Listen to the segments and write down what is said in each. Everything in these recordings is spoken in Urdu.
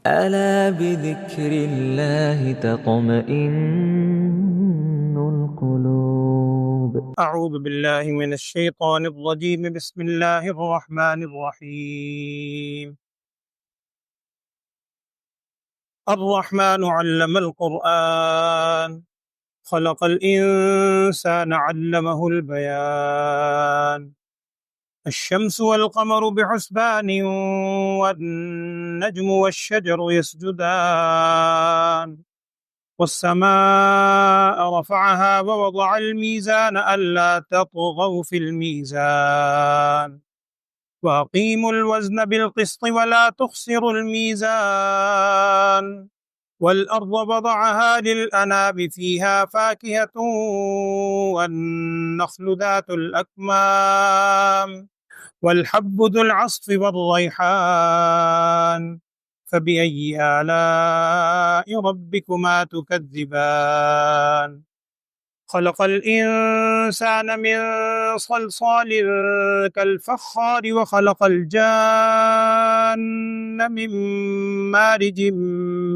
ألا بذكر الله تطمئن القلوب. أعوذ بالله من الشيطان الرجيم. بسم الله الرحمن الرحيم. الرحمن علم القرآن خلق الإنسان علمه البيان. الشمس والقمر بحسبان والنجم والشجر يسجدان والسماء رفعها ووضع الميزان ألا تطغوا في الميزان وأقيموا الوزن بالقسط ولا تخسروا الميزان والأرض وضعها للأنام فيها فاكهة والنخل ذات الأكمام والحب ذو العصف والريحان فبأي آلاء ربكما تكذبان. خلق الإنسان من صلصال كالفخار وخلق الجان من مارج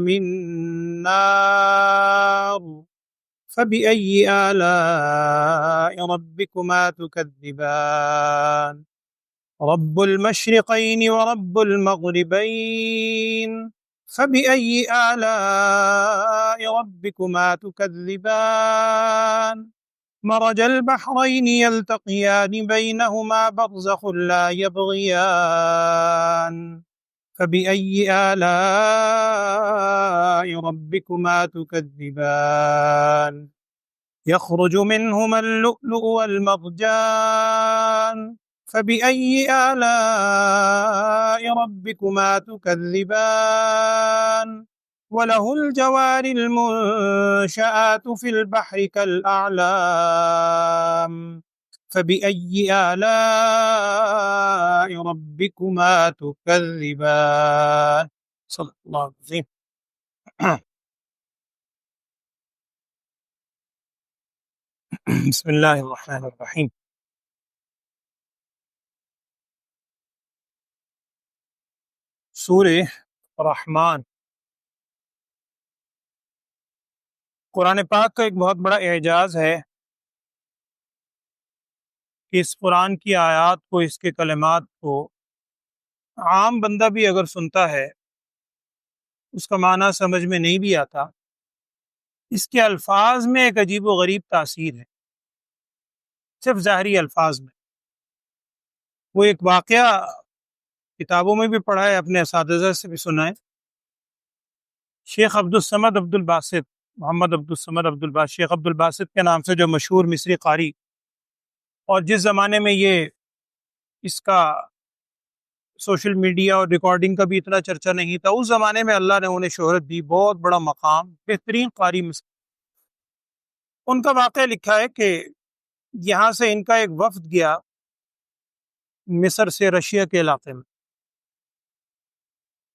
من نار فبأي آلاء ربكما تكذبان. رب المشرقين ورب المغربين فبأي آلاء ربكما تكذبان. مرج البحرين يلتقيان بينهما برزخ لا يبغيان فبأي آلاء ربكما تكذبان. يخرج منهما اللؤلؤ والمرجان فبأي آلاء ربكما تكذبان. وله الجوار المنشآت في البحر كالأعلام فبأي آلاء ربكما تكذبان. صدق الله العظيم. بسم اللہ الرحمن الرحیم. سورہ رحمان قرآن پاک کا ایک بہت بڑا اعجاز ہے کہ اس قرآن کی آیات کو، اس کے کلمات کو عام بندہ بھی اگر سنتا ہے اس کا معنی سمجھ میں نہیں بھی آتا. اس کے الفاظ میں ایک عجیب و غریب تاثیر ہے، صرف ظاہری الفاظ میں. وہ ایک واقعہ کتابوں میں بھی پڑھا ہے، اپنے اساتذہ سے بھی سنا ہے. شیخ عبدالصمد عبدالباسط، محمد عبدالصمد عبدالباسط، شیخ عبدالباسط کے نام سے جو مشہور مصری قاری، اور جس زمانے میں یہ اس کا سوشل میڈیا اور ریکارڈنگ کا بھی اتنا چرچا نہیں تھا، اس زمانے میں اللہ نے انہیں شہرت دی، بہت بڑا مقام، بہترین قاری مصر. ان کا واقعہ لکھا ہے کہ یہاں سے ان کا ایک وفد گیا مصر سے رشیا کے علاقے میں.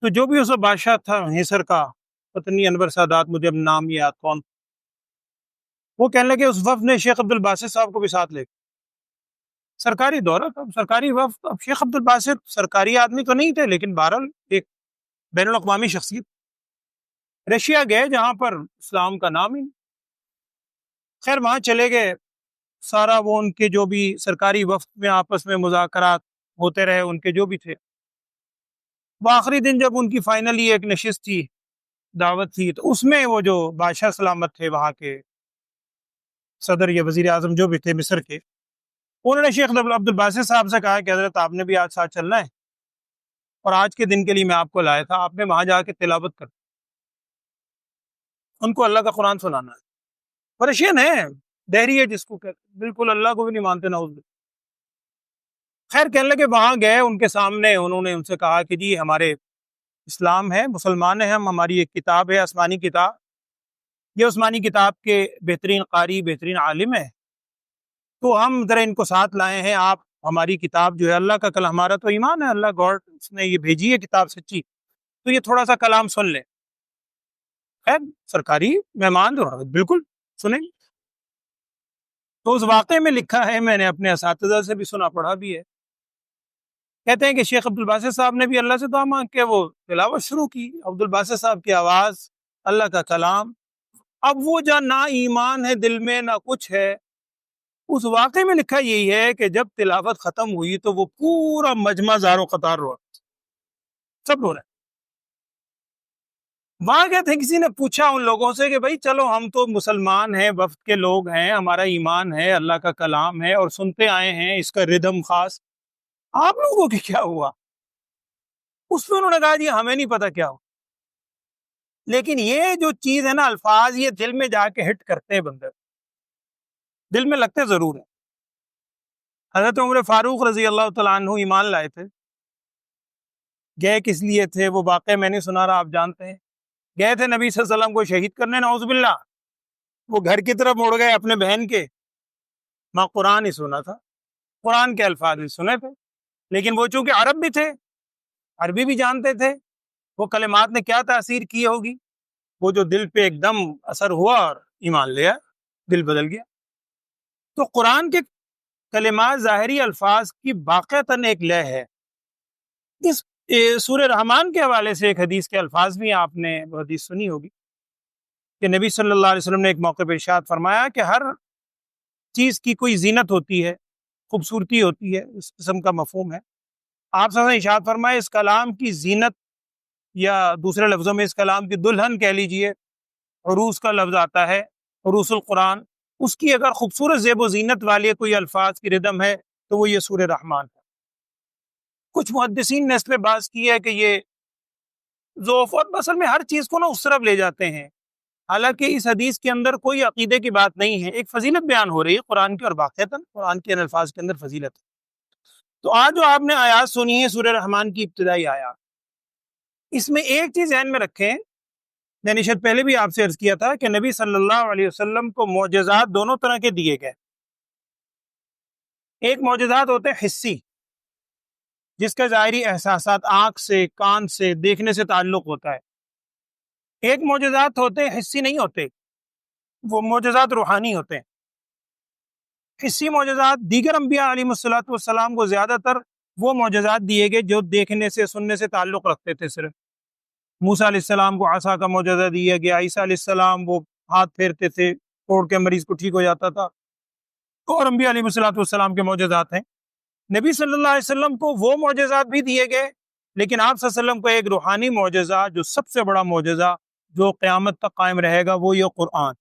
تو جو بھی اس وقت بادشاہ تھا مصر کا، پتہ نہیں انور سادات، مجھے اب نام یاد کون، وہ کہنے لگے اس وفد نے شیخ عبدالباسط صاحب کو بھی ساتھ لے گئے. سرکاری دورہ تھا، سرکاری وفد. اب شیخ عبدالباسط سرکاری آدمی تو نہیں تھے، لیکن بہرحال ایک بین الاقوامی شخصیت. رشیا گئے جہاں پر اسلام کا نام ہی. خیر وہاں چلے گئے، سارا وہ ان کے جو بھی سرکاری وفد میں آپس میں مذاکرات ہوتے رہے، ان کے جو بھی تھے. وہ آخری دن جب ان کی فائنلی ایک نشست تھی، دعوت تھی، تو اس میں وہ جو بادشاہ سلامت تھے وہاں کے صدر یا وزیر اعظم جو بھی تھے مصر کے، انہوں نے شیخ عبدالباسط صاحب سے کہا کہ حضرت آپ نے بھی آج ساتھ چلنا ہے، اور آج کے دن کے لیے میں آپ کو لایا تھا، آپ نے وہاں جا کے تلاوت کر، ان کو اللہ کا قرآن سنانا ہے. پریشین ہے، دہری ہے جس کو کہتے، بالکل اللہ کو بھی نہیں مانتے نعوذ باللہ. خیر کہنے لگے، وہاں گئے، ان کے سامنے انہوں نے ان سے کہا کہ جی ہمارے اسلام ہے، مسلمان ہیں ہم، ہماری ایک کتاب ہے آسمانی کتاب، یہ آسمانی کتاب کے بہترین قاری، بہترین عالم ہے، تو ہم ذرا ان کو ساتھ لائے ہیں. آپ ہماری کتاب جو ہے اللہ کا کلام، ہمارا تو ایمان ہے اللہ گاڈ اس نے یہ بھیجی ہے کتاب سچی، تو یہ تھوڑا سا کلام سن لیں. خیر سرکاری مہمان جو بالکل سنیں. تو اس واقعے میں لکھا ہے، میں نے اپنے اساتذہ سے بھی سنا پڑھا بھی ہے، کہتے ہیں کہ شیخ عبد الباسط صاحب نے بھی اللہ سے دعا مانگ کے وہ تلاوت شروع کی. عبد الباسط صاحب کی آواز، اللہ کا کلام. اب وہ جہاں نہ ایمان ہے دل میں نہ کچھ ہے، اس واقعے میں لکھا یہی ہے کہ جب تلاوت ختم ہوئی تو وہ پورا مجمع زاروں قطار رو رہا، سب رو رہے. وہاں کہتے ہیں کسی نے پوچھا ان لوگوں سے کہ بھائی چلو ہم تو مسلمان ہیں، وفد کے لوگ ہیں، ہمارا ایمان ہے، اللہ کا کلام ہے اور سنتے آئے ہیں اس کا ردم خاص، آپ لوگوں کو کیا ہوا؟ اس پہ انہوں نے کہا جی ہمیں نہیں پتا کیا ہوا. لیکن یہ جو چیز ہے نا، الفاظ یہ دل میں جا کے ہٹ کرتے ہیں، بندے دل میں لگتے ضرور ہیں. حضرت عمر فاروق رضی اللہ تعالیٰ عنہ ایمان لائے تھے. گئے کس لیے تھے وہ واقعہ میں نہیں سنا رہا، آپ جانتے ہیں. گئے تھے نبی صلی اللہ علیہ وسلم کو شہید کرنے، نعوذ باللہ. وہ گھر کی طرف مڑ گئے اپنے بہن کے، ماں قرآن ہی سنا تھا، قرآن کے الفاظ بھی سنے تھے، لیکن وہ چونکہ عرب بھی تھے، عربی بھی جانتے تھے، وہ کلمات نے کیا تاثیر کی ہوگی، وہ جو دل پہ ایک دم اثر ہوا اور ایمان لیا، دل بدل گیا. تو قرآن کے کلمات ظاہری الفاظ کی واقعتاً ایک لے ہے. اس سورہ رحمان کے حوالے سے ایک حدیث کے الفاظ بھی آپ نے وہ حدیث سنی ہوگی کہ نبی صلی اللہ علیہ وسلم نے ایک موقع پہ ارشاد فرمایا کہ ہر چیز کی کوئی زینت ہوتی ہے، خوبصورتی ہوتی ہے، اس قسم کا مفہوم ہے. آپ صلی اللہ علیہ وسلم ارشاد فرمایا اس کلام کی زینت، یا دوسرے لفظوں میں اس کلام کی دلہن کہہ لیجئے، عروس کا لفظ آتا ہے، عروس القرآن، اس کی اگر خوبصورت زیب و زینت والے کوئی الفاظ کی ردم ہے تو وہ یہ سورہ رحمان ہے. کچھ محدثین نے اس پہ بحث کی ہے کہ یہ ضعف، اور اصل میں ہر چیز کو نا اس طرف لے جاتے ہیں، حالانکہ اس حدیث کے اندر کوئی عقیدے کی بات نہیں ہے، ایک فضیلت بیان ہو رہی ہے قرآن کی، اور واقعتاً قرآن کے ان الفاظ کے اندر فضیلت ہے. تو آج جو آپ نے آیات سنی ہے سورہ رحمان کی ابتدائی آیات، اس میں ایک چیز ذہن میں رکھیں، میں نے شاید پہلے بھی آپ سے عرض کیا تھا کہ نبی صلی اللہ علیہ وسلم کو معجزات دونوں طرح کے دیے گئے. ایک معجزات ہوتے ہیں حسی، جس کا ظاہری احساسات آنکھ سے، کان سے، دیکھنے سے تعلق ہوتا ہے. ایک معجزات ہوتے ہیں حسی نہیں ہوتے، وہ معجزات روحانی ہوتے ہیں. حسی معجزات دیگر انبیاء علیہ الصلوۃ والسلام کو زیادہ تر وہ معجزات دیے گئے جو دیکھنے سے، سننے سے تعلق رکھتے تھے. صرف موسیٰ علیہ السلام کو عصا کا معجزہ دیا گیا، عیسیٰ علیہ السلام وہ ہاتھ پھیرتے تھے، توڑ کے مریض کو ٹھیک ہو جاتا تھا، اور انبیاء علیہ الصلوۃ والسلام کے معجزات ہیں. نبی صلی اللہ علیہ وسلم کو وہ معجزات بھی دیے گئے، لیکن آپ صلی اللہ علیہ وسلم کو ایک روحانی معجزہ، جو سب سے بڑا معجزہ جو قیامت تک قائم رہے گا، وہ یہ قرآن.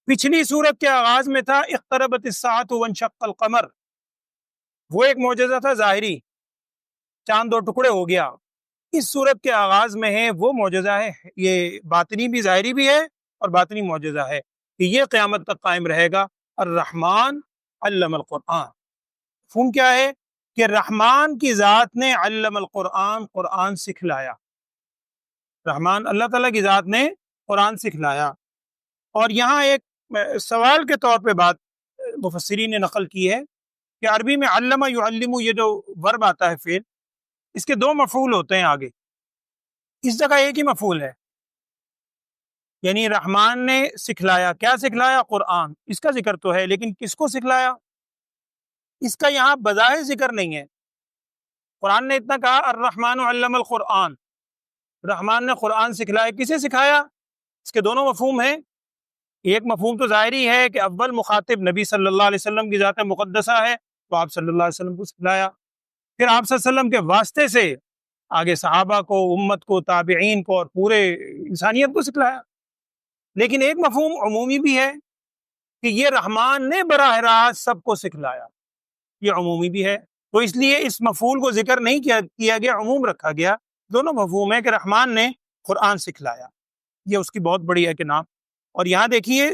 پچھلی سورت کے آغاز میں تھا اقتربت الساعۃ وانشق القمر، وہ ایک معجزہ تھا ظاہری، چاند دو ٹکڑے ہو گیا. اس سورت کے آغاز میں ہے وہ معجزہ ہے، یہ باطنی بھی ظاہری بھی ہے اور باطنی معجزہ ہے کہ یہ قیامت تک قائم رہے گا. الرحمن علم القرآن، مفہوم کیا ہے کہ رحمان کی ذات نے علم القرآن، قرآن سکھلایا. رحمان اللہ تعالیٰ کی ذات نے قرآن سکھلایا. اور یہاں ایک سوال کے طور پہ بات مفسرین نے نقل کی ہے کہ عربی میں علم یعلم، یہ جو ورب آتا ہے فعل، اس کے دو مفعول ہوتے ہیں آگے، اس جگہ ایک ہی مفعول ہے. یعنی رحمان نے سکھلایا، کیا سکھلایا؟ قرآن. اس کا ذکر تو ہے لیکن کس کو سکھلایا، اس کا یہاں بظاہر ذکر نہیں ہے. قرآن نے اتنا کہا الرحمن علم القرآن، رحمان نے قرآن سکھلایا. کسے سکھایا؟ اس کے دونوں مفہوم ہیں. ایک مفہوم تو ظاہری ہے کہ اول مخاطب نبی صلی اللہ علیہ وسلم کی ذات مقدسہ ہے، تو آپ صلی اللہ علیہ وسلم کو سکھلایا. پھر آپ صلی اللہ علیہ وسلم کے واسطے سے آگے صحابہ کو، امت کو، تابعین کو اور پورے انسانیت کو سکھلایا. لیکن ایک مفہوم عمومی بھی ہے کہ یہ رحمان نے براہ راست سب کو سکھلایا، یہ عمومی بھی ہے. تو اس لیے اس مفعول کو ذکر نہیں کیا گیا، عموم رکھا گیا. دونوں مفہوم ہے کہ رحمان نے قرآن سکھلایا، یہ اس کی بہت بڑی ہے کہ نام. اور یہاں دیکھیے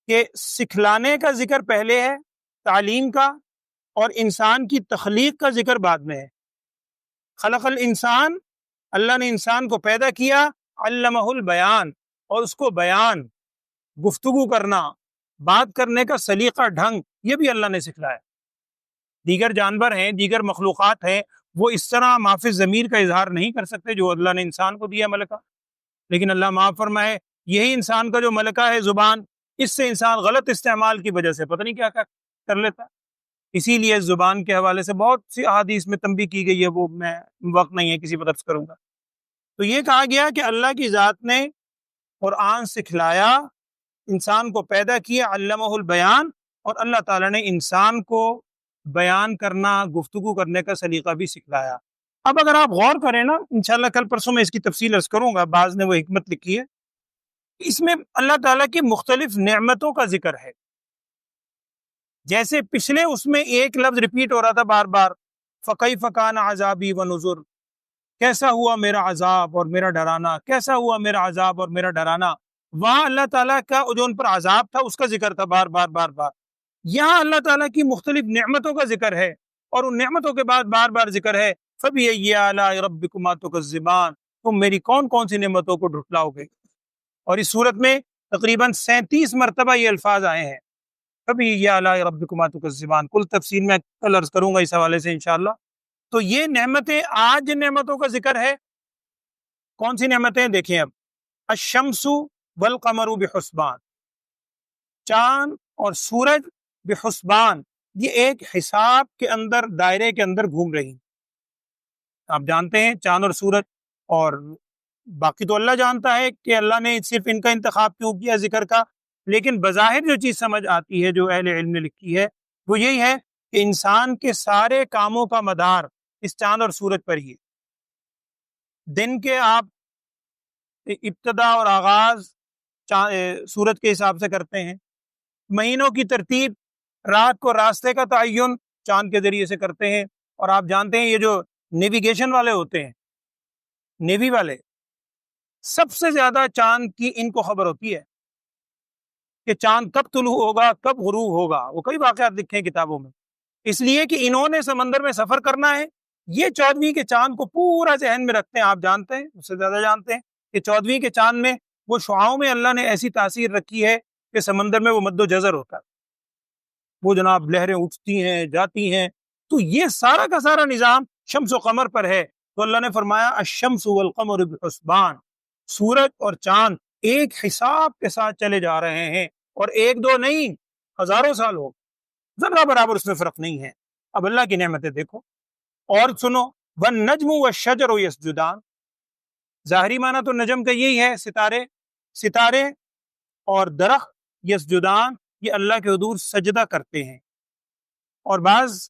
کہ سکھلانے کا ذکر پہلے ہے، تعلیم کا، اور انسان کی تخلیق کا ذکر بعد میں ہے. خلق الانسان، اللہ نے انسان کو پیدا کیا، علمہ البیان، اور اس کو بیان، گفتگو کرنا، بات کرنے کا سلیقہ، ڈھنگ، یہ بھی اللہ نے سکھلایا. دیگر جانور ہیں، دیگر مخلوقات ہیں، وہ اس طرح مافِ ضمیر کا اظہار نہیں کر سکتے جو اللہ نے انسان کو دیا ملکہ. لیکن اللہ معاف فرمائے، یہی انسان کا جو ملکہ ہے زبان، اس سے انسان غلط استعمال کی وجہ سے پتہ نہیں کیا کر لیتا. اسی لیے زبان کے حوالے سے بہت سی احادیث میں تنبیہ کی گئی ہے، وہ میں وقت نہیں ہے کسی پر عرض کروں گا۔ تو یہ کہا گیا کہ اللہ کی ذات نے قرآن سکھلایا، انسان کو پیدا کیا، علمہ البیان، اور اللہ تعالیٰ نے انسان کو بیان کرنا، گفتگو کرنے کا سلیقہ بھی سکھلایا۔ اب اگر آپ غور کریں نا، انشاءاللہ کل پرسوں میں اس کی تفصیل عرض کروں گا، بعض نے وہ حکمت لکھی ہے، اس میں اللہ تعالیٰ کی مختلف نعمتوں کا ذکر ہے۔ جیسے پچھلے اس میں ایک لفظ ریپیٹ ہو رہا تھا بار بار، فَكَيْفَ كَانَ عَذَابِي وَنُذُرِ، کیسا ہوا میرا عذاب اور میرا ڈرانا، کیسا ہوا میرا عذاب اور میرا ڈرانا۔ وہاں اللہ تعالیٰ کا جو ان پر عذاب تھا اس کا ذکر تھا بار بار بار بار۔ یہاں اللہ تعالیٰ کی مختلف نعمتوں کا ذکر ہے، اور ان نعمتوں کے بعد بار بار ذکر ہے، فَبِأَيِّ آلَاءِ رَبِّكُمَا تُكَذِّبَانِ، تم میری کون کون سی نعمتوں کو جھٹلاؤ گے۔ اور اس صورت میں تقریباً 37 مرتبہ یہ الفاظ آئے ہیں، فَبِأَيِّ آلَاءِ رَبِّكُمَا تُكَذِّبَانِ۔ کل تفصیل میں کل عرض کروں گا اس حوالے سے انشاءاللہ۔ تو یہ نعمتیں، آج جن نعمتوں کا ذکر ہے، کون سی نعمتیں دیکھیں اب، الشمس والقمر بحسبان، چاند اور سورج بحسبان، یہ ایک حساب کے اندر، دائرے کے اندر گھوم رہی ہیں۔ آپ جانتے ہیں چاند اور سورج، اور باقی تو اللہ جانتا ہے کہ اللہ نے صرف ان کا انتخاب کیوں کیا ذکر کا، لیکن بظاہر جو چیز سمجھ آتی ہے، جو اہل علم نے لکھی ہے، وہ یہی ہے کہ انسان کے سارے کاموں کا مدار اس چاند اور سورج پر ہی ہے۔ دن کے آپ ابتدا اور آغاز سورج کے حساب سے کرتے ہیں، مہینوں کی ترتیب، رات کو راستے کا تعین چاند کے ذریعے سے کرتے ہیں۔ اور آپ جانتے ہیں یہ جو نیویگیشن والے ہوتے ہیں، نیوی والے، سب سے زیادہ چاند کی ان کو خبر ہوتی ہے کہ چاند کب طلوع ہوگا، کب غروب ہوگا۔ وہ کئی واقعات لکھے ہیں کتابوں میں، اس لیے کہ انہوں نے سمندر میں سفر کرنا ہے، یہ 14ویں کے چاند کو پورا ذہن میں رکھتے ہیں۔ آپ جانتے ہیں، اس سے زیادہ جانتے ہیں کہ 14ویں کے چاند میں وہ شعاؤں میں اللہ نے ایسی تاثیر رکھی ہے کہ سمندر میں وہ مد و جزر ہوتا ہے، وہ جناب لہریں اٹھتی ہیں جاتی ہیں۔ تو یہ سارا کا سارا نظام شمس و قمر پر ہے۔ تو اللہ نے فرمایا الشمس والقمر بحسبان، سورج اور چاند ایک حساب کے ساتھ چلے جا رہے ہیں، اور ایک دو نہیں، ہزاروں سال ہو، ذرہ برابر اس میں فرق نہیں ہے۔ اب اللہ کی نعمتیں دیکھو اور سنو، والنجم والشجر یسجدان، ظاہری معنی تو نجم کا یہی ہے، ستارے اور درخت، یسجدان، یہ اللہ کے حضور سجدہ کرتے ہیں۔ اور بعض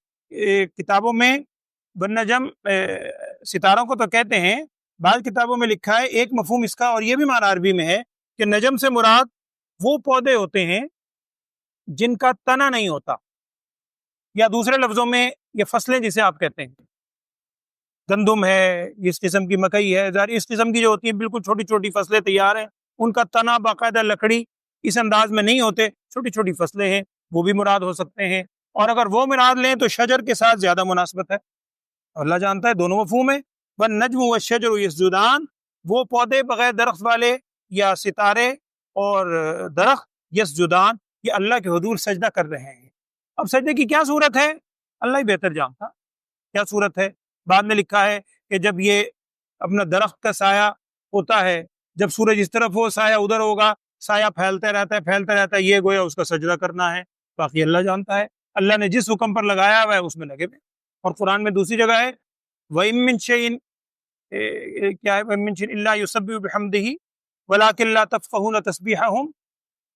کتابوں میں والنجم، ستاروں کو تو کہتے ہیں، بعض کتابوں میں لکھا ہے ایک مفہوم اس کا، اور یہ بھی معنی عربی میں ہے کہ نجم سے مراد وہ پودے ہوتے ہیں جن کا تنا نہیں ہوتا، یا دوسرے لفظوں میں یہ فصلیں جسے آپ کہتے ہیں، گندم ہے، اس قسم کی مکئی ہے، اس قسم کی جو ہوتی ہیں بالکل چھوٹی چھوٹی فصلیں تیار ہیں، ان کا تنا باقاعدہ لکڑی اس انداز میں نہیں ہوتے، چھوٹی چھوٹی فصلیں ہیں، وہ بھی مراد ہو سکتے ہیں۔ اور اگر وہ مراد لیں تو شجر کے ساتھ زیادہ مناسبت ہے، اللہ جانتا ہے دونوں مفہوم ہے۔ والنجم والشجر یسجدان، وہ پودے بغیر درخت والے یا ستارے اور درخت، یسجدان، یہ اللہ کے حضور سجدہ کر رہے ہیں۔ اب سجدے کی کیا صورت ہے، اللہ ہی بہتر جانتا کیا صورت ہے۔ بعد میں لکھا ہے کہ جب یہ اپنا درخت کا سایہ ہوتا ہے، جب سورج اس طرف ہو سایہ ادھر ہوگا، سایہ پھیلتا رہتا ہے، یہ گویا اس کا سجدہ کرنا ہے۔ باقی اللہ جانتا ہے، اللہ نے جس حکم پر لگایا ہوا ہے اس میں لگے ہوئے۔ اور قرآن میں دوسری جگہ ہے وَإِن مِّن شَيْءٍ، کیا ہے، وَإِن مِّن شَيْءٍ إِلَّا يُسَبِّحُ بِحَمْدِهِ وَلَٰكِن لَّا تَفْقَهُونَ تَسْبِيحَهُمْ،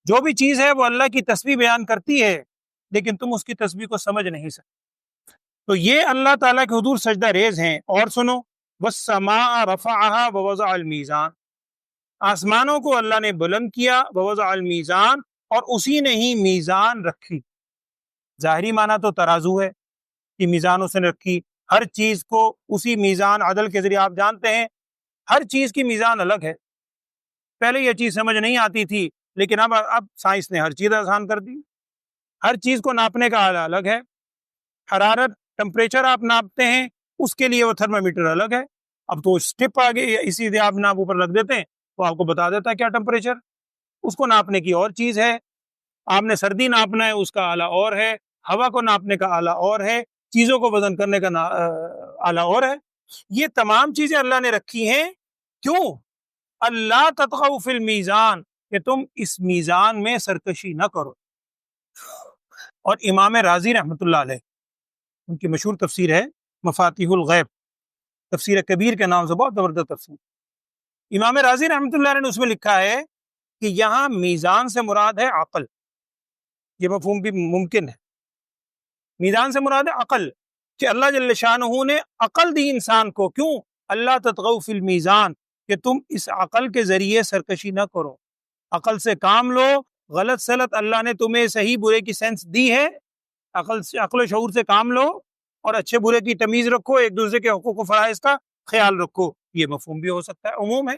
جو بھی چیز ہے وہ اللہ کی تسبیح بیان کرتی ہے، لیکن تم اس کی تسبیح کو سمجھ نہیں سکتے۔ تو یہ اللہ تعالیٰ کے حضور سجدہ ریز ہیں۔ اور سنو، وَالسَّمَاءَ رَفَعَهَا وَوَضَعَ الْمِيزَانَ، آسمانوں کو اللہ نے بلند کیا، وَوَضَعَ الْمِيزَانَ، اور اسی نے ہی میزان رکھی۔ ظاہری معنی تو ترازو ہے کہ میزان اس نے رکھی، ہر چیز کو اسی میزان عدل کے ذریعے، آپ جانتے ہیں ہر چیز کی میزان الگ ہے۔ پہلے یہ چیز سمجھ نہیں آتی تھی، لیکن اب سائنس نے ہر چیز آسان کر دی۔ ہر چیز کو ناپنے کا آلہ الگ ہے، حرارت، ٹمپریچر آپ ناپتے ہیں، اس کے لیے وہ تھرمامیٹر الگ ہے۔ اب تو اسٹپ آ گئی، اسی سے آپ ناپ اوپر رکھ دیتے ہیں تو آپ کو بتا دیتا ہے کیا ٹمپریچر، اس کو ناپنے کی اور چیز ہے۔ آپ نے سردی ناپنا ہے، اس کا آلہ اور ہے، ہوا کو ناپنے کا آلہ اور ہے، چیزوں کو وزن کرنے کا آلہ اور ہے۔ یہ تمام چیزیں اللہ نے رکھی ہیں، کیوں؟ اللہ تطغوا فی المیزان، کہ تم اس میزان میں سرکشی نہ کرو۔ اور امام رازی رحمۃ اللہ علیہ ان کی مشہور تفسیر ہے مفاتیح الغیب، تفسیر کبیر کے نام سے، بہت زبردست تفسیر۔ امام رازی رحمۃ اللہ علیہ نے اس میں لکھا ہے کہ یہاں میزان سے مراد ہے عقل، یہ مفہوم بھی ممکن ہے، میزان سے مراد ہے عقل، کہ اللہ جل شانہ نے عقل دی انسان کو، کیوں؟ اللہ تطغوا فی المیزان، کہ تم اس عقل کے ذریعے سرکشی نہ کرو، عقل سے کام لو، غلط سلط اللہ نے تمہیں صحیح برے کی سینس دی ہے، عقل و شعور سے کام لو اور اچھے برے کی تمیز رکھو، ایک دوسرے کے حقوق و فرائض کا خیال رکھو، یہ مفہوم بھی ہو سکتا ہے، عموم ہے۔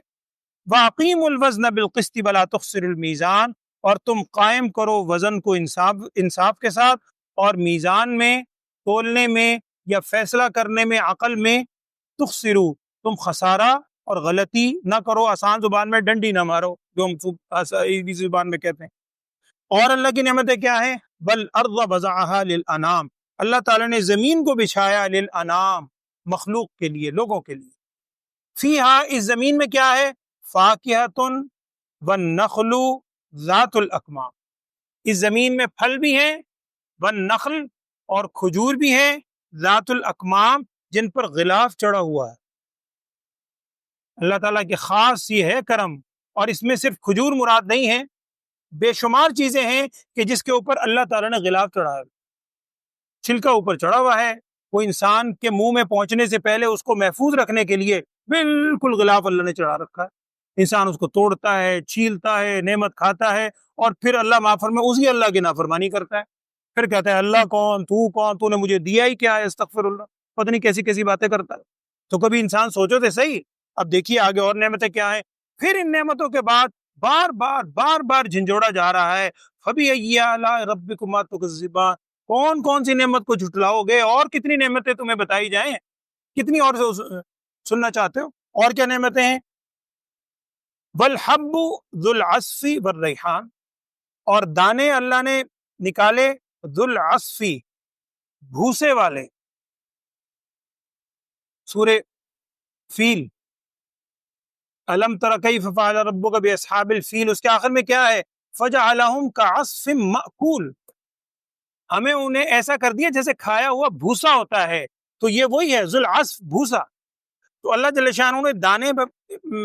وَأَقِيمُوا الْوَزْنَ بِالْقِسْطِ وَلَا تُخْسِرُوا الْمِيزَانَ، اور تم قائم کرو وزن کو انصاف کے ساتھ، اور میزان میں، تولنے میں یا فیصلہ کرنے میں، عقل میں، تخسرو، تم خسارہ اور غلطی نہ کرو، آسان زبان میں ڈنڈی نہ مارو، جو ہم عیدی زبان میں کہتے ہیں۔ اور اللہ کی نعمتیں کیا ہیں؟ بَالْأَرْضَ بَزَعَهَا لِلْأَنَامِ، اللہ تعالیٰ نے زمین کو بچھایا للانام، مخلوق کے لیے، لوگوں کے لیے۔ فیہا، اس زمین میں کیا ہے؟ فاکہۃ والنخل ذات الاکمام، اس زمین میں پھل بھی ہیں، والنخل، اور کھجور بھی ہیں، ذات الاکمام، جن پر غلاف چڑھا ہوا ہے۔ اللہ تعالیٰ کے خاص یہ ہے کرم، اور اس میں صرف کھجور مراد نہیں ہے، بے شمار چیزیں ہیں کہ جس کے اوپر اللہ تعالیٰ نے غلاف چڑھا ہے، چھلکا اوپر چڑھا ہوا ہے، وہ انسان کے منہ میں پہنچنے سے پہلے اس کو محفوظ رکھنے کے لیے بالکل غلاف اللہ نے چڑھا رکھا ہے۔ انسان اس کو توڑتا ہے، چھیلتا ہے، نعمت کھاتا ہے، اور پھر اللہ معاف فرمائے اسی اللہ کی نافرمانی کرتا ہے، پھر کہتا ہے اللہ کون، تو نے مجھے دیا ہی کیا ہے، استغفر اللہ، پتہ نہیں کیسی کیسی باتیں کرتا ہے۔ تو کبھی انسان سوچو تو صحیح، اب دیکھیے آگے اور نعمتیں کیا ہیں، پھر ان نعمتوں کے بعد بار بار جھنجھوڑا جا رہا ہے، فَبِأَيِّ آلَاءِ رَبِّكُمَا تُكَذِّبَانِ، کون سی نعمت کو جھٹلاؤ گے، اور کتنی نعمتیں تمہیں بتائی جائیں، کتنی اور سننا چاہتے ہو، اور کیا نعمتیں ہیں؟ وَالْحَبُّ ذُو الْعَصْفِ وَالرَّيْحَانِ، اور دانے اللہ نے نکالے ذُو الْعَصْفِ، بھوسے والے، سورہ فیل، الم تر کیف فعل ربک باصحاب الفیل، اس کے آخر میں کیا ہے؟ فجعلہم کعصف مأکول، ہمیں انہیں ایسا کر دیا جیسے کھایا ہوا بھوسا ہوتا ہے، تو یہ وہی ہے ذو العصف، بھوسا۔ تو اللہ جل شانہ نے دانے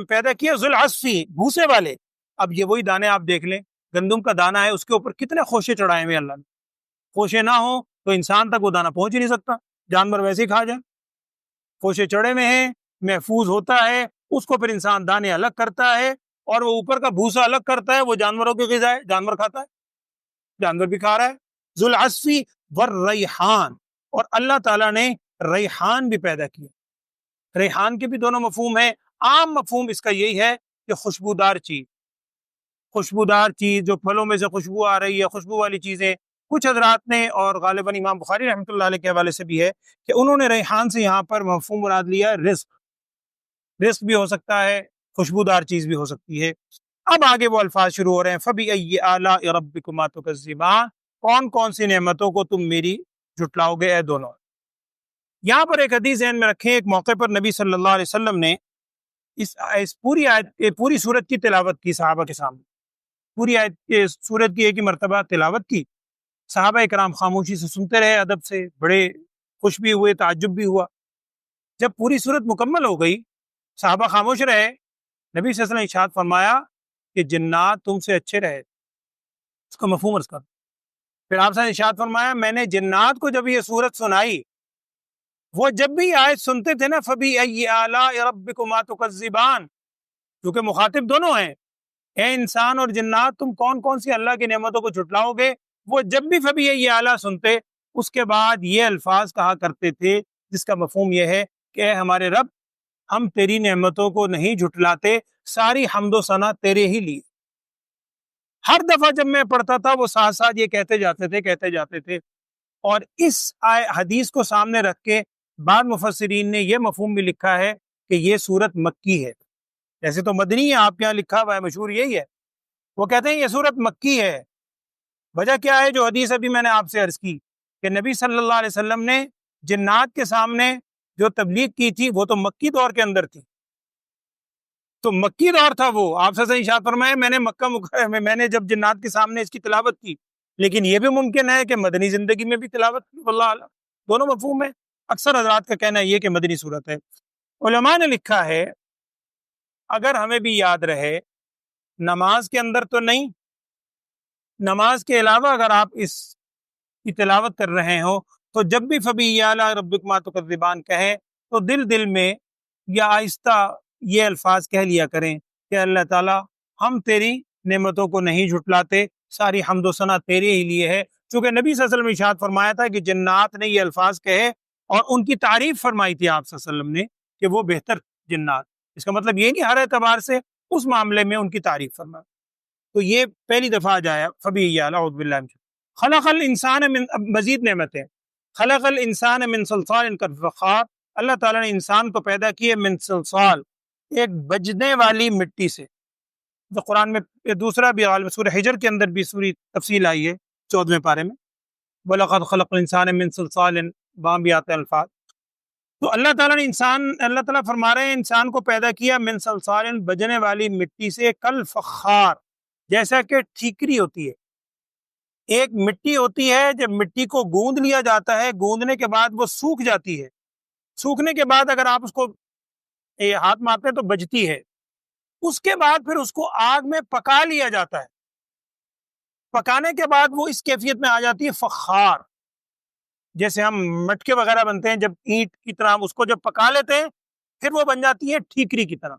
پیدا کیے ذو العصفی، بھوسے والے۔ اب یہ وہی دانے آپ دیکھ لیں، گندم کا دانہ ہے، اس کے اوپر کتنے خوشے چڑھائے ہوئے اللہ نے، خوشے نہ ہوں تو انسان تک وہ دانہ پہنچ ہی نہیں سکتا، جانور ویسے ہی کھا جائیں، خوشے چڑھے ہوئے ہیں، محفوظ ہوتا ہے، اس کو پھر انسان دانے الگ کرتا ہے، اور وہ اوپر کا بھوسا الگ کرتا ہے، وہ جانوروں کی غذا ہے، جانور کھاتا ہے، جانور بھی کھا رہا ہے۔ ذو العصف والریحان، اور اللہ تعالیٰ نے ریحان بھی پیدا کیا۔ ریحان کے بھی دونوں مفہوم ہیں، عام مفہوم اس کا یہی ہے کہ خوشبودار چیز، خوشبودار چیز، جو پھلوں میں سے خوشبو آ رہی ہے، خوشبو والی چیزیں۔ کچھ حضرات نے، اور غالباً امام بخاری رحمۃ اللہ علیہ کے حوالے سے بھی ہے، کہ انہوں نے ریحان سے یہاں پر مفہوم مراد لیا رزق بھی ہو سکتا ہے، خوشبودار چیز بھی ہو سکتی ہے۔ اب آگے وہ الفاظ شروع ہو رہے ہیں، فَبِأَيِّ آلَاءِ رَبِّكُمَا تُكَذِّبَانِ، کون سی نعمتوں کو تم میری جھٹلاؤ گے اے دونوں۔ یہاں پر ایک حدیث ذہن میں رکھیں، ایک موقع پر نبی صلی اللہ علیہ وسلم نے اس پوری سورت کی تلاوت کی صحابہ کے سامنے، پوری آیت سورت کی ایک ہی مرتبہ تلاوت کی، صحابہ اکرام خاموشی سے سنتے رہے، ادب سے، بڑے خوش بھی ہوئے، تعجب بھی ہوا۔ جب پوری سورت مکمل ہو گئی، صحابہ خاموش رہے، نبی صلی اللہ علیہ وسلم نے ارشاد فرمایا کہ جنات تم سے اچھے رہے، اس کا مفہوم عرض کر۔ پھر آپ نے ارشاد فرمایا میں نے جنات کو جب یہ سورت سنائی، وہ جب بھی آیت سنتے تھے نا، فَبِأَيِّ آلَاءِ رَبِّكُمَا تُكَذِّبَانِ، کیونکہ مخاطب دونوں ہیں، اے انسان اور جنات تم کون سی اللہ کی نعمتوں کو جھٹلاؤ گے، وہ جب بھی فَبِأَيِّ آلَاء سنتے، اس کے بعد یہ الفاظ کہا کرتے تھے، جس کا مفہوم یہ ہے کہ اے ہمارے رب، ہم تیری نعمتوں کو نہیں جھٹلاتے، ساری حمد و ثنا تیرے ہی لیے۔ ہر دفعہ جب میں پڑھتا تھا وہ ساتھ ساتھ یہ کہتے جاتے تھے۔ اور اس حدیث کو سامنے رکھ کے بعض مفسرین نے یہ مفہوم بھی لکھا ہے کہ یہ سورت مکی ہے، جیسے تو مدنی ہے، آپ کے یہاں لکھا ہوا ہے، مشہور یہی ہے، وہ کہتے ہیں یہ سورت مکی ہے۔ وجہ کیا ہے؟ جو حدیث ابھی میں نے آپ سے عرض کی کہ نبی صلی اللہ علیہ وسلم نے جنات کے سامنے جو تبلیغ کی تھی وہ تو مکی دور کے اندر تھی، تو مکی دور تھا وہ، آپ سے ارشاد فرمائے میں نے جب جنات کے سامنے اس کی تلاوت کی، لیکن یہ بھی ممکن ہے کہ مدنی زندگی میں بھی تلاوت کی، واللہ اعلم، دونوں مفہوم ہے. اکثر حضرات کا کہنا یہ کہ مدنی صورت ہے. علماء نے لکھا ہے اگر ہمیں بھی یاد رہے نماز کے اندر تو نہیں، نماز کے علاوہ اگر آپ اس کی تلاوت کر رہے ہو تو جب بھی فبی اعلیٰ ربکما تکذبان کہیں تو دل دل میں یا آہستہ یہ الفاظ کہہ لیا کریں کہ اللہ تعالیٰ ہم تیری نعمتوں کو نہیں جھٹلاتے، ساری حمد و ثنا تیرے ہی لیے ہے. چونکہ نبی صلی اللہ علیہ وسلم نے ارشاد فرمایا تھا کہ جنات نے یہ الفاظ کہے اور ان کی تعریف فرمائی تھی آپ صلی اللہ علیہ وسلم نے کہ وہ بہتر جنات. اس کا مطلب یہ نہیں ہر اعتبار سے اس معاملے میں ان کی تعریف فرمائی. تو یہ پہلی دفعہ جایا فبی اعلیٰ اعوذ باللہ من خلق الانسان من، مزید نعمتیں، خلق الانسان من صلصال کالفخار، اللہ تعالیٰ نے انسان کو پیدا کیے من صلصال، ایک بجنے والی مٹی سے. تو قرآن میں دوسرا بھی عالم سورہ حجر کے اندر بھی سوری تفصیل آئی ہے 14ویں پارے میں، وَلَقَدْ خَلَقْنَا الْإِنسَانَ مِنْ صَلْصَالٍ، وہاں بھی آتے ہیں الفاظ. تو اللہ تعالیٰ نے اللہ تعالیٰ فرما رہے ہیں انسان کو پیدا کیا من صلصال، بجنے والی مٹی سے، کالفخار، جیسا کہ ٹھیکری ہوتی ہے. ایک مٹی ہوتی ہے جب مٹی کو گوندھ لیا جاتا ہے، گوندھنے کے بعد وہ سوکھ جاتی ہے، سوکھنے کے بعد اگر آپ اس کو ہاتھ مارتے ہیں تو بجتی ہے. اس کے بعد پھر اس کو آگ میں پکا لیا جاتا ہے، پکانے کے بعد وہ اس کیفیت میں آ جاتی ہے فخار. جیسے ہم مٹکے وغیرہ بنتے ہیں جب اینٹ کی طرح اس کو جب پکا لیتے ہیں پھر وہ بن جاتی ہے ٹھیکری کی طرح.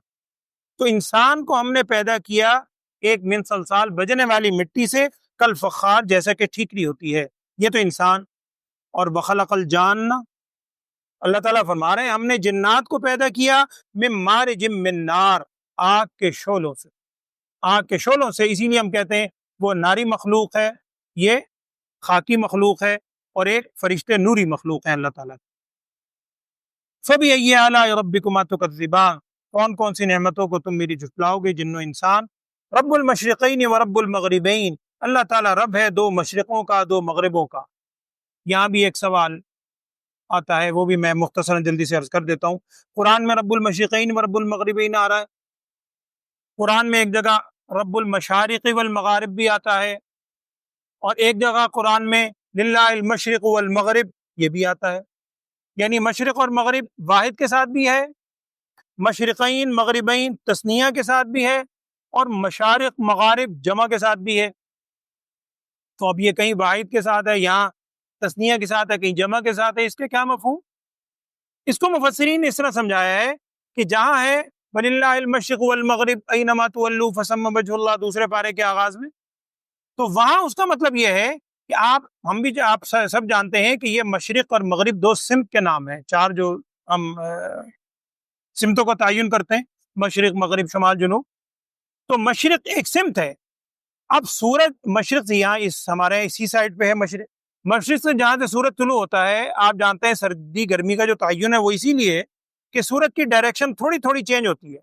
تو انسان کو ہم نے پیدا کیا ایک من صلصال، بجنے والی مٹی سے، کل فخار، جیسا کہ ٹھیکری ہوتی ہے. یہ تو انسان. اور وخلق الجان، اللہ تعالیٰ فرما رہے ہیں ہم نے جنات کو پیدا کیا من مارج من نار، آگ کے شعلوں سے، آگ کے شعلوں سے. اسی لیے ہم کہتے ہیں وہ ناری مخلوق ہے، یہ خاکی مخلوق ہے، اور ایک فرشتے نوری مخلوق ہیں اللہ تعالیٰ. فَبِأَيِّ آلَاءِ رَبِّكُمَا تُكَذِّبَانِ، کون کون سی نعمتوں کو تم میری جھٹلاؤ گے جن و انسان. رب المشرقین و رب المغربین، اللہ تعالیٰ رب ہے دو مشرقوں کا دو مغربوں کا. یہاں بھی ایک سوال آتا ہے، وہ بھی میں مختصراً جلدی سے عرض کر دیتا ہوں. قرآن میں رب المشرقین و رب المغربین آ رہا ہے، قرآن میں ایک جگہ رب المشارق والمغارب بھی آتا ہے، اور ایک جگہ قرآن میں للہ المشرق والمغرب یہ بھی آتا ہے. یعنی مشرق اور مغرب واحد کے ساتھ بھی ہے، مشرقین مغربین تثنیہ کے ساتھ بھی ہے، اور مشارق مغارب جمع کے ساتھ بھی ہے. تو اب یہ کہیں واحد کے ساتھ ہے، یہاں تثنیہ کے ساتھ ہے، کہیں جمع کے ساتھ ہے. اس کے کیا مفہوم؟ اس کو مفسرین نے اس طرح سمجھایا ہے کہ جہاں ہے وَلِلَّهِ الْمَشْرِقُ وَالْمَغْرِبُ أَيْنَمَا تُوَلُّوا فَثَمَّ وَجْهُ اللَّهِ، دوسرے پارے کے آغاز میں. تو وہاں اس کا مطلب یہ ہے کہ آپ سب جانتے ہیں کہ یہ مشرق اور مغرب دو سمت کے نام ہیں. چار جو ہم سمتوں کا تعین کرتے ہیں، مشرق مغرب شمال جنوب، تو مشرق ایک سمت ہے. اب سورج مشرق سے، یہاں ہمارے اسی سائڈ پہ ہے مشرق، مشرق سے جہاں سے سورج طلوع ہوتا ہے، آپ جانتے ہیں سردی گرمی کا جو تعین ہے وہ اسی لیے ہے کہ سورج کی ڈائریکشن تھوڑی تھوڑی چینج ہوتی ہے.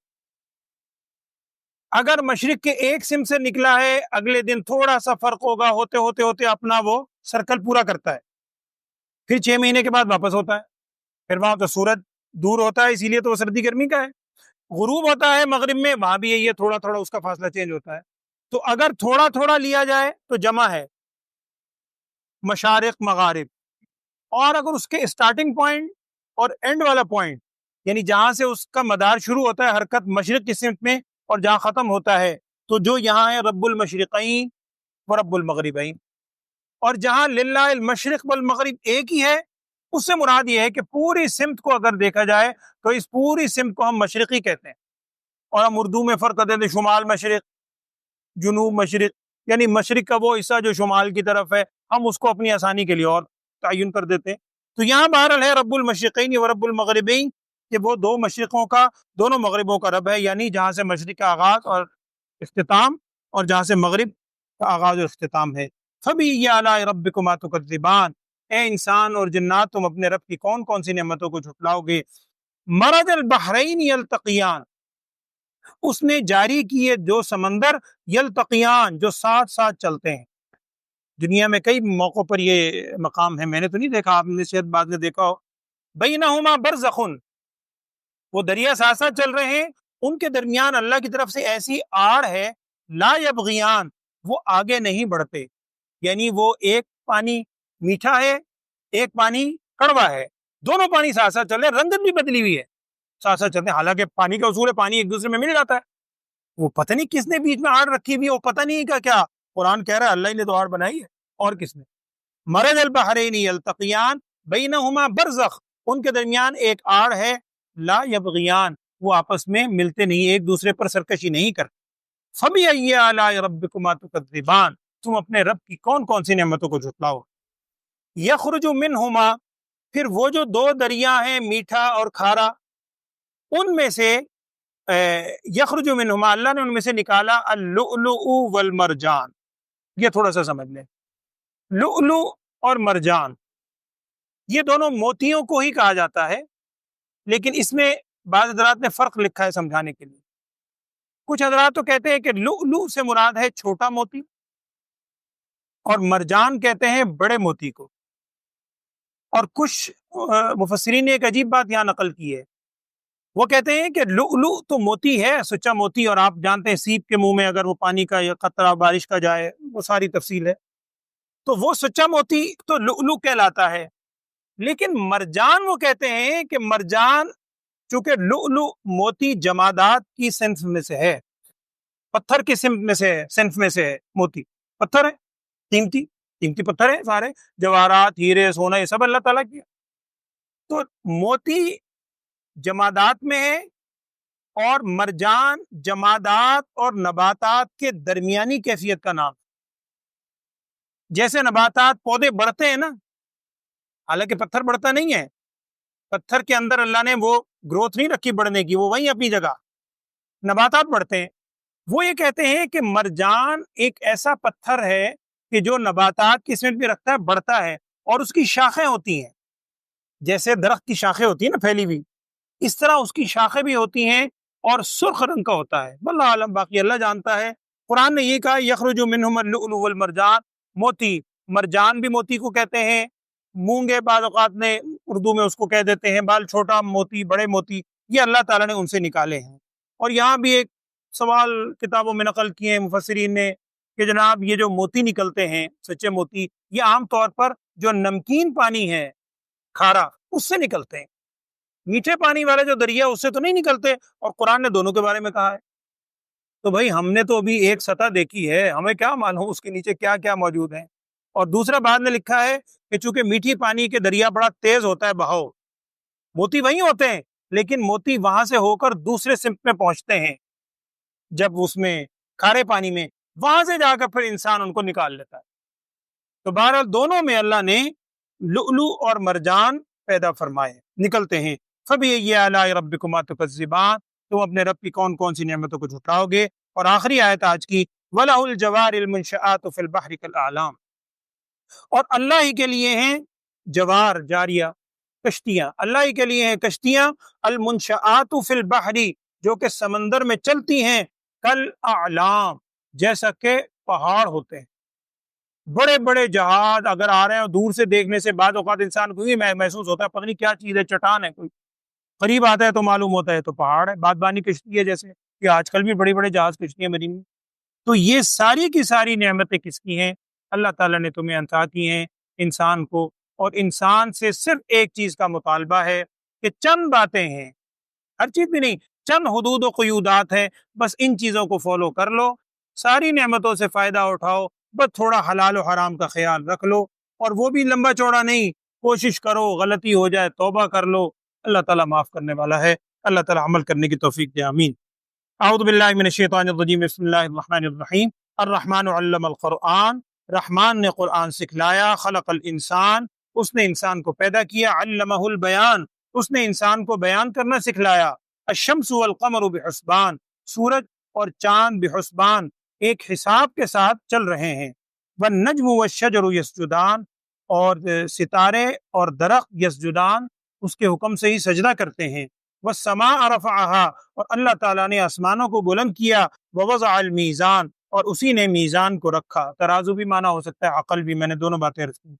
اگر مشرق کے ایک سمت سے نکلا ہے، اگلے دن تھوڑا سا فرق ہوگا، ہوتے ہوتے ہوتے اپنا وہ سرکل پورا کرتا ہے، پھر 6 مہینے کے بعد واپس ہوتا ہے. پھر وہاں تو سورج دور ہوتا ہے، اسی لیے تو وہ سردی گرمی کا ہے. غروب ہوتا ہے مغرب میں، وہاں بھی یہ تھوڑا تھوڑا اس کا فاصلہ چینج ہوتا ہے. تو اگر تھوڑا تھوڑا لیا جائے تو جمع ہے مشارق مغارب، اور اگر اس کے اسٹارٹنگ پوائنٹ اور اینڈ والا پوائنٹ، یعنی جہاں سے اس کا مدار شروع ہوتا ہے حرکت مشرق کی سمت میں اور جہاں ختم ہوتا ہے، تو جو یہاں ہے رب المشرقین و رب المغربین، اور جہاں للہ المشرق والمغرب ایک ہی ہے، اس سے مراد یہ ہے کہ پوری سمت کو اگر دیکھا جائے تو اس پوری سمت کو ہم مشرقی کہتے ہیں. اور ہم اردو میں فرق کرتے ہیں شمال مشرق، جنوب مشرق، یعنی مشرق کا وہ حصہ جو شمال کی طرف ہے، ہم اس کو اپنی آسانی کے لیے اور تعین کر دیتے ہیں. تو یہاں بہرحال ہے رب المشرقین و رب المغربین، کہ وہ دو مشرقوں کا دونوں مغربوں کا رب ہے، یعنی جہاں سے مشرق کا آغاز اور اختتام اور جہاں سے مغرب کا آغاز اور اختتام ہے. فَبِأَيِّ آلَاءِ رَبِّكُمَا تُكَذِّبَانِ، اے انسان اور جنات تم اپنے رب کی کون کون سی نعمتوں کو جھٹلاؤ گے. مرج البحرین یلتقیان، اس نے جاری کیے دو سمندر، یلتقیان جو ساتھ ساتھ چلتے ہیں. دنیا میں کئی موقعوں پر یہ مقام ہے، میں نے تو نہیں دیکھا، آپ نے شاید بعد میں دیکھا ہو. بینہما برزخ، وہ دریا ساتھ ساتھ چل رہے ہیں، ان کے درمیان اللہ کی طرف سے ایسی آڑ ہے، لا یبغیان، وہ آگے نہیں بڑھتے. یعنی وہ ایک پانی میٹھا ہے، ایک پانی کڑوا ہے، دونوں پانی ساتھ ساتھ چل رہے ہیں، رنگت بھی بدلی ہوئی ہے، ساتھ ساتھ چلتے ہیں، حالانکہ پانی کا اصول ہے پانی ایک دوسرے میں مل جاتا ہے، وہ پتہ نہیں کس نے بیچ میں آڑ رکھی ہوئی ہے، وہ پتہ نہیں کا کیا، قرآن کہہ رہا ہے اللہ ہی نے تو آڑ بنائی ہے، اور کس نے؟ مرج البحرین یلتقیان بینہما برزخ، ان کے درمیان ایک آڑ ہے، لا یبغیان، وہ آپس میں ملتے نہیں، ایک دوسرے پر سرکشی نہیں کرتے۔ فبأی آلاء ربکما تکذبان، تم اپنے رب کی کون کون سی نعمتوں کو جھٹلاؤ۔ یخرج منہما، پھر وہ جو دو دریا ہیں میٹھا اور کھارا، ان میں سے یخرج منہما، اللہ نے ان میں سے نکالا اللؤلؤ والمرجان، یہ تھوڑا سا سمجھ لیں، لؤلؤ اور مرجان یہ دونوں موتیوں کو ہی کہا جاتا ہے، لیکن اس میں بعض حضرات نے فرق لکھا ہے سمجھانے کے لیے۔ کچھ حضرات تو کہتے ہیں کہ لؤلؤ سے مراد ہے چھوٹا موتی، اور مرجان کہتے ہیں بڑے موتی کو، اور کچھ مفسرین نے ایک عجیب بات یہاں نقل کی ہے، وہ کہتے ہیں کہ لؤلؤ تو موتی ہے، سچا موتی، اور آپ جانتے ہیں سیپ کے منہ میں اگر وہ پانی کا یا قطرہ بارش کا جائے، وہ ساری تفصیل ہے، تو وہ سچا موتی تو لؤلؤ کہلاتا ہے، لیکن مرجان وہ کہتے ہیں کہ مرجان چونکہ لؤلؤ موتی جمادات کی صنف میں سے ہے، پتھر کی صنف میں سے ہے، موتی پتھر ہے، قیمتی پتھر ہے، سارے جواہرات ہیرے سونا یہ سب اللہ تعالیٰ کی ہے، تو موتی جمادات میں ہے، اور مرجان جمادات اور نباتات کے درمیانی کیفیت کا نام، جیسے نباتات پودے بڑھتے ہیں نا، حالانکہ پتھر بڑھتا نہیں ہے، پتھر کے اندر اللہ نے وہ گروتھ نہیں رکھی بڑھنے کی، وہ وہیں اپنی جگہ، نباتات بڑھتے ہیں، وہ یہ کہتے ہیں کہ مرجان ایک ایسا پتھر ہے کہ جو نباتات کی صنف بھی رکھتا ہے، بڑھتا ہے، اور اس کی شاخیں ہوتی ہیں، جیسے درخت کی شاخیں ہوتی ہیں نا پھیلی ہوئی، اس طرح اس کی شاخیں بھی ہوتی ہیں، اور سرخ رنگ کا ہوتا ہے، واللہ عالم، باقی اللہ جانتا ہے۔ قرآن نے یہ کہا یخرج منہما اللؤلؤ والمرجان، موتی، مرجان بھی موتی کو کہتے ہیں، مونگے بعض اوقات نے اردو میں اس کو کہہ دیتے ہیں، بال چھوٹا موتی، بڑے موتی، یہ اللہ تعالیٰ نے ان سے نکالے ہیں۔ اور یہاں بھی ایک سوال کتابوں میں نقل کیے ہیں مفسرین نے کہ جناب یہ جو موتی نکلتے ہیں سچے موتی، یہ عام طور پر جو نمکین پانی ہے کھارا اس سے نکلتے ہیں، میٹھے پانی والے جو دریا اس سے تو نہیں نکلتے، اور قرآن نے دونوں کے بارے میں کہا ہے۔ تو بھائی ہم نے تو ابھی ایک سطح دیکھی ہے، ہمیں کیا معلوم اس کے نیچے کیا کیا موجود ہیں۔ اور دوسرا بعد نے لکھا ہے کہ چونکہ میٹھی پانی کے دریا بڑا تیز ہوتا ہے بہاؤ، موتی وہیں ہوتے ہیں، لیکن موتی وہاں سے ہو کر دوسرے سمت میں پہنچتے ہیں، جب اس میں کھارے پانی میں، وہاں سے جا کر پھر انسان ان کو نکال لیتا ہے۔ تو بہرحال دونوں میں اللہ نے لؤلؤ اور مرجان پیدا فرمائے، نکلتے ہیں۔ فبأي آلاء ربكما تكذبان، تم اپنے رب کی کون کون سی نعمتوں کو جھٹلاؤ گے۔ اور آخری آیت آج کی، وَلَهُ الْجَوَارِ الْمُنشَآتُ فِي الْبَحْرِ كَالْأَعْلَامِ، اور اللہ ہی کے لیے ہیں جوار جاریہ، کشتیاں، اللہ ہی کے لیے ہیں کشتیاں، المنشآت فی البحر، جو کہ سمندر میں چلتی ہیں، کالاعلام، جیسا کہ پہاڑ ہوتے ہیں۔ بڑے بڑے جہاز اگر آ رہے ہیں اور دور سے دیکھنے سے بعض اوقات انسان کو یہ محسوس ہوتا ہے پتہ نہیں کیا چیز ہے، چٹان ہے کوئی، قریب آتا ہے تو معلوم ہوتا ہے تو پہاڑ ہے، بادبانی کشتی ہے، جیسے کہ آج کل بھی بڑے بڑے جہاز کشتیاں بنی ہوئی۔ تو یہ ساری کی ساری نعمتیں کس کی ہیں؟ اللہ تعالیٰ نے تمہیں عطا کی ہیں انسان کو، اور انسان سے صرف ایک چیز کا مطالبہ ہے کہ چند باتیں ہیں، ہر چیز بھی نہیں، چند حدود و قیودات ہیں، بس ان چیزوں کو فالو کر لو، ساری نعمتوں سے فائدہ اٹھاؤ، بس تھوڑا حلال و حرام کا خیال رکھ لو، اور وہ بھی لمبا چوڑا نہیں، کوشش کرو، غلطی ہو جائے توبہ کر لو، اللہ تعالیٰ معاف کرنے والا ہے۔ اللہ تعالیٰ عمل کرنے کی توفیق دے، آمین۔ اعوذ باللہ من الشیطان الرجیم، بسم اللہ الرحمن الرحیم۔ الرحمن علم القرآن، رحمان نے قرآن سکھلایا، خلق الانسان، اس نے انسان کو پیدا کیا، علمہ البیان، اس نے انسان کو بیان کرنا سکھلایا، الشمس والقمر بحسبان، سورج اور چاند بحسبان، ایک حساب کے ساتھ چل رہے ہیں، والنجم والشجر یسجدان، اور ستارے اور درخت یسجدان اس کے حکم سے ہی سجدہ کرتے ہیں، والسماء رفعها، اور اللہ تعالیٰ نے آسمانوں کو بلند کیا، ووضع المیزان، اور اسی نے میزان کو رکھا، ترازو بھی معنی ہو سکتا ہے، عقل بھی، میں نے دونوں باتیں رکھی،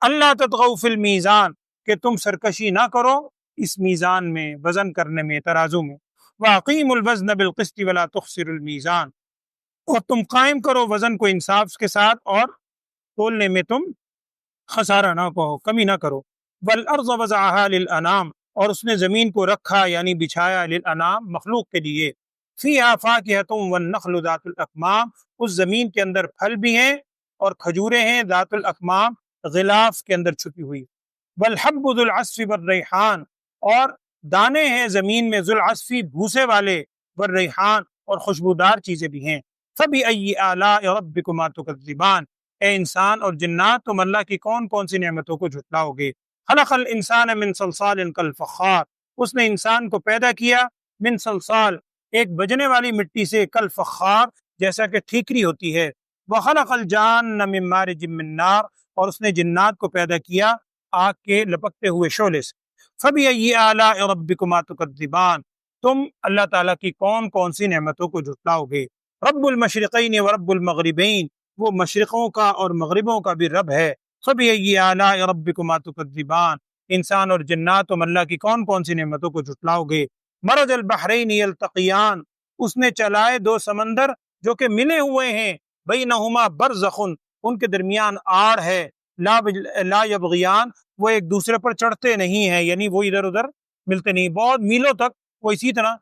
اللہ تطغوا فی المیزان، کہ تم سرکشی نہ کرو اس میزان میں، وزن کرنے میں، ترازو میں، واقیموا الوزن بالقسط ولا تخسروا المیزان، اور تم قائم کرو وزن کو انصاف کے ساتھ، اور تولنے میں تم خسارہ نہ پاؤ، کمی نہ کرو، والارض وضعها للانام، اور اس نے زمین کو رکھا یعنی بچھایا للانام مخلوق کے لیے، فیہا فاکہۃ والنخل ذات الاکمام، اس زمین کے اندر پھل بھی ہیں اور کھجوریں ہیں ذات الاکمام، غلاف کے اندر چھپی ہوئی، والحب ذو العصف والریحان، اور دانے ہیں زمین میں ذو العصف بھوسے والے، والریحان اور خوشبودار چیزیں بھی ہیں۔ فبأي آلاء ربكما تكذبان، اے انسان اور جنات تم اللہ کی کون کون سی نعمتوں کو جھٹلاؤ گے۔ خلق الانسان من صلصال کالفخار، اس نے انسان کو پیدا کیا من صلصال، ایک بجنے والی مٹی سے، کالفخار جیسا کہ ٹھیکری ہوتی ہے، وخلق الجان من مارج من نار، اور اس نے جنات کو پیدا کیا آگ کے لپکتے ہوئے شعلے سے۔ فبأي آلاء ربكما تكذبان، تم اللہ تعالیٰ کی کون کون سی نعمتوں کو جھٹلاؤ گے۔ رب المشرقین ورب المغربین، وہ مشرقوں کا اور مغربوں کا بھی رب ہے۔ فبأي آلاء ربكما تكذبان، انسان اور جنات تم اللہ کی کون کون سی نعمتوں کو جھٹلاؤ گے۔ مرج البحرین یلتقیان، اس نے چلائے دو سمندر جو کہ ملے ہوئے ہیں، بینہما برزخ، ان کے درمیان آڑ ہے، لا یبغیان، وہ ایک دوسرے پر چڑھتے نہیں ہیں، یعنی وہ ادھر ادھر ملتے نہیں، بہت میلوں تک وہ اسی طرح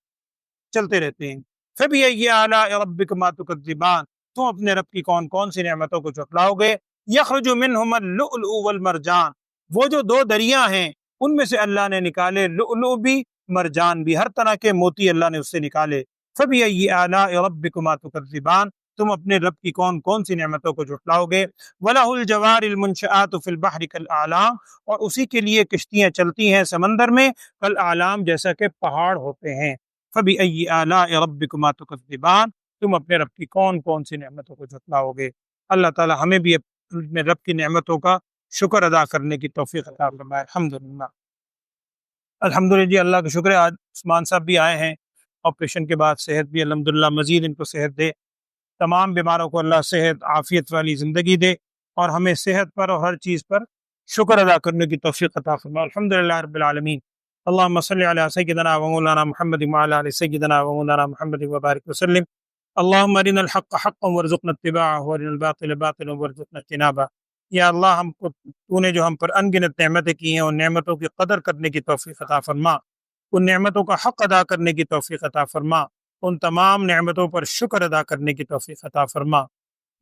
چلتے رہتے ہیں۔ فبأي آلاء ربكما تكذبان، تم اپنے رب کی کون کون سی نعمتوں کو جھٹلاؤ گے۔ یخرج منہما اللؤلؤ والمرجان، وہ جو دو دریا ہیں ان میں سے اللہ نے نکالے لؤلؤ بھی مرجان بھی، ہر طرح کے موتی اللہ نے اس سے نکالے۔ فبأي آلاء ربكما تكذبان، تم اپنے رب کی کون کون سی نعمتوں کو جھٹلاؤ گے۔ وَلَهُ الْجَوَارِ الْمُنشَآتُ فِي الْبَحْرِ كَالْأَعْلَامِ، اور اسی کے لیے کشتیاں چلتی ہیں سمندر میں کالأعلام جیسا کہ پہاڑ ہوتے ہیں۔ فبأي آلاء ربكما تكذبان، تم اپنے رب کی کون کون سی نعمتوں کو جھٹلاؤ گے۔ اللہ تعالی ہمیں بھی اپنے رب کی نعمتوں کا شکر ادا کرنے کی توفیق عطا فرمائے۔ الحمدللہ جی، اللہ کا شکر ہے، آج عثمان صاحب بھی آئے ہیں آپریشن کے بعد، صحت بھی الحمدللہ، مزید ان کو صحت دے، تمام بیماروں کو اللہ صحت عافیت والی زندگی دے، اور ہمیں صحت پر اور ہر چیز پر شکر ادا کرنے کی توفیق عطا فرمائے۔ الحمدللہ رب العالمین۔ اللہم صلی علی سیدنا و مولانا محمد وعلی آل سیدنا و مولانا محمد وبارک وسلم۔ اللہم ارنا الحق حقا وارزقنا اتباعہ وارنا الباطل باطلا وارزقنا اجتنابہ۔ یا اللہ، ہم کو تو نے جو ہم پر ان گنت نعمتیں کی ہیں، ان نعمتوں کی قدر کرنے کی توفیق عطا فرما، ان نعمتوں کا حق ادا کرنے کی توفیق عطا فرما، ان تمام نعمتوں پر شکر ادا کرنے کی توفیق عطا فرما۔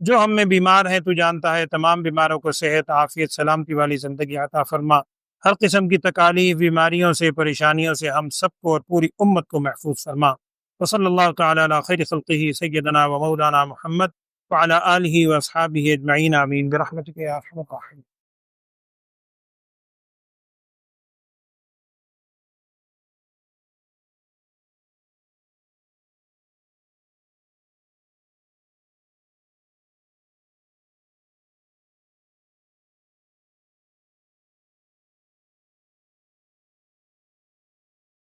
جو ہم میں بیمار ہیں تو جانتا ہے، تمام بیماروں کو صحت عافیت سلامتی والی زندگی عطا فرما، ہر قسم کی تکالیف بیماریوں سے پریشانیوں سے ہم سب کو اور پوری امت کو محفوظ فرما۔ وصلی اللہ تعالی علی خیر خلقہ سیدنا و مولانا محمد وعلی آلہ واصحابہ اجمعین، آمین برحمتک یا ارحم الراحمین۔